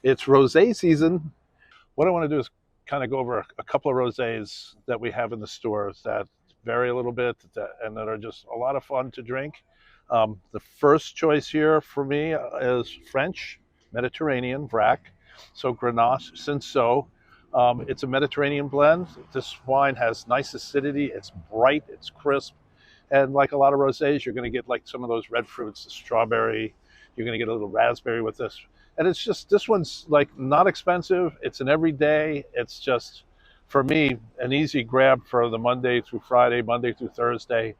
It's rosé season. What I want to do is kind of go over a couple of rosés that we have in the stores that vary a little bit and that are just a lot of fun to drink. The first choice here for me is French Mediterranean VRAC, so Grenache Cinsault. It's a Mediterranean blend. This wine has nice acidity. It's bright. It's crisp. And like a lot of rosés, you're going to get like some of those red fruits, the strawberry. You're going to get a little raspberry with this. And it's just, this one's like not expensive. It's an everyday. It's just, for me, an easy grab for the Monday through Friday, Monday through Thursday.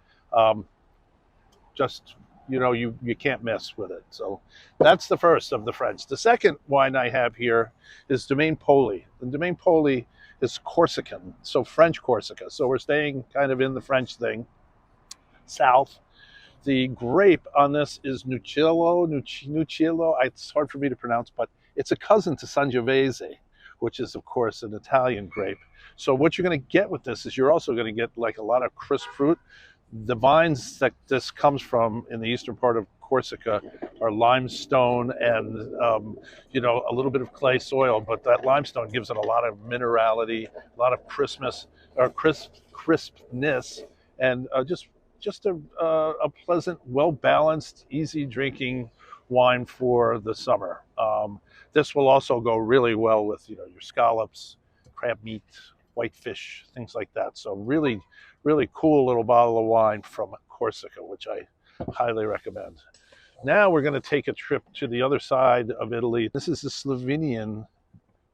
Just, you can't miss with it. So that's the first of the French. The second wine I have here is Domaine Poli. And Domaine Poli is Corsican, so French Corsica. So we're staying kind of in the French thing, south. The grape on this is Nucciolo. It's hard for me to pronounce, but it's a cousin to Sangiovese, which is, of course, an Italian grape. So what you're going to get with this is you're also going to get like a lot of crisp fruit. The vines that this comes from in the eastern part of Corsica are limestone and, a little bit of clay soil, but that limestone gives it a lot of minerality, a lot of crispness, and just a pleasant, well-balanced, easy drinking wine for the summer. This will also go really well with, your scallops, crab meat, whitefish, things like that. So really, really cool little bottle of wine from Corsica, which I highly recommend. Now we're going to take a trip to the other side of Italy. This is the Slovenian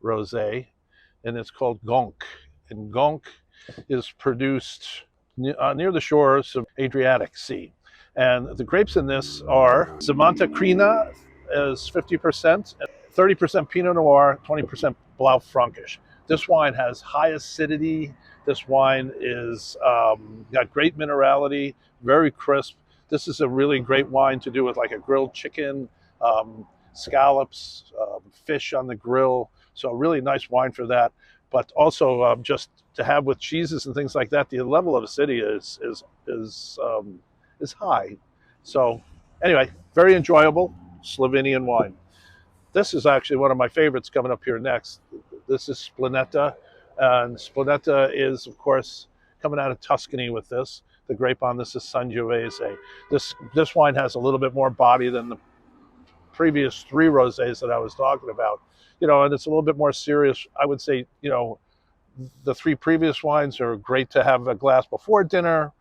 rosé, and it's called Gonc. And Gonc is produced near the shores of Adriatic Sea. And the grapes in this are Zemanta Crina is 50%, 30% Pinot Noir, 20% Blaufränkisch. This wine has high acidity. This wine is got great minerality, very crisp. This is a really great wine to do with like a grilled chicken, scallops, fish on the grill. So a really nice wine for that. But also just to have with cheeses and things like that, the level of acidity is high. So anyway, very enjoyable Slovenian wine. This is actually one of my favorites coming up here next. This is Spinetta, and Spinetta is, of course, coming out of Tuscany with this. The grape on this is Sangiovese. This wine has a little bit more body than the previous three rosés that I was talking about, and it's a little bit more serious. I would say, the three previous wines are great to have a glass before dinner,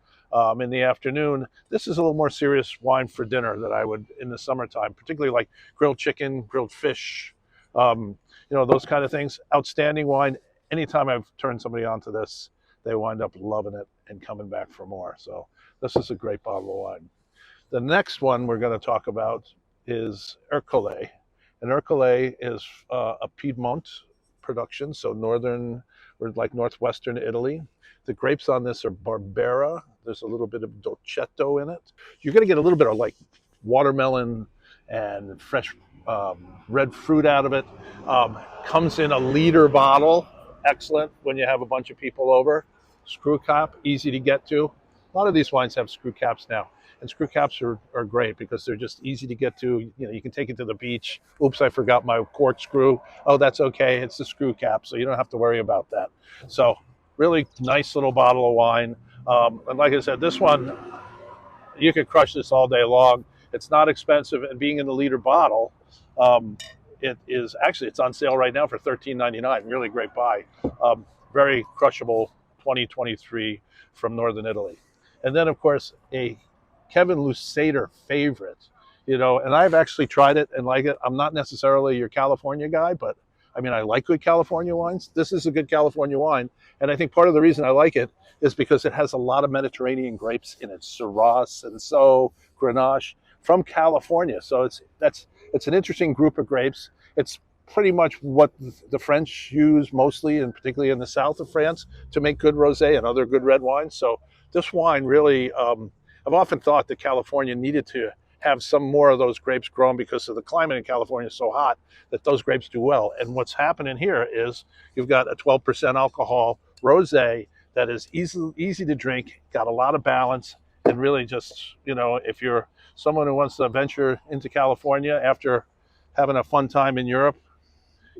in the afternoon. This is a little more serious wine for dinner that I would in the summertime, particularly like grilled chicken, grilled fish, those kind of things. Outstanding wine. Anytime I've turned somebody onto this, they wind up loving it and coming back for more. So this is a great bottle of wine. The next one we're going to talk about is Ercole. And Ercole is a Piedmont production, so northwestern Italy. The grapes on this are Barbera. There's a little bit of Dolcetto in it. You're going to get a little bit of like watermelon and fresh red fruit out of it. Comes in a liter bottle. Excellent when you have a bunch of people over. Screw cap, easy to get to. A lot of these wines have screw caps now. And screw caps are great because they're just easy to get to. You can take it to the beach. Oops, I forgot my corkscrew. Oh, that's okay. It's the screw cap, so you don't have to worry about that. So really nice little bottle of wine. And like I said, this one, you could crush this all day long. It's not expensive, and being in the liter bottle, it's on sale right now for $13.99. Really great buy. Very crushable 2023 from Northern Italy. And then, of course, a Kevin Lusader favorite, and I've actually tried it and like it. I'm not necessarily your California guy, but I mean, I like good California wines. This is a good California wine. And I think part of the reason I like it is because it has a lot of Mediterranean grapes in it. Syrah, Cinsault, Grenache from California. So it's an interesting group of grapes. It's pretty much what the French use mostly, and particularly in the south of France, to make good rosé and other good red wines. So this wine really, I've often thought that California needed to have some more of those grapes grown because of the climate in California is so hot that those grapes do well. And what's happening here is you've got a 12% alcohol rosé that is easy to drink, got a lot of balance, and really just, if you're someone who wants to venture into California after having a fun time in Europe,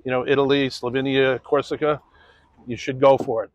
Italy, Slovenia, Corsica, you should go for it.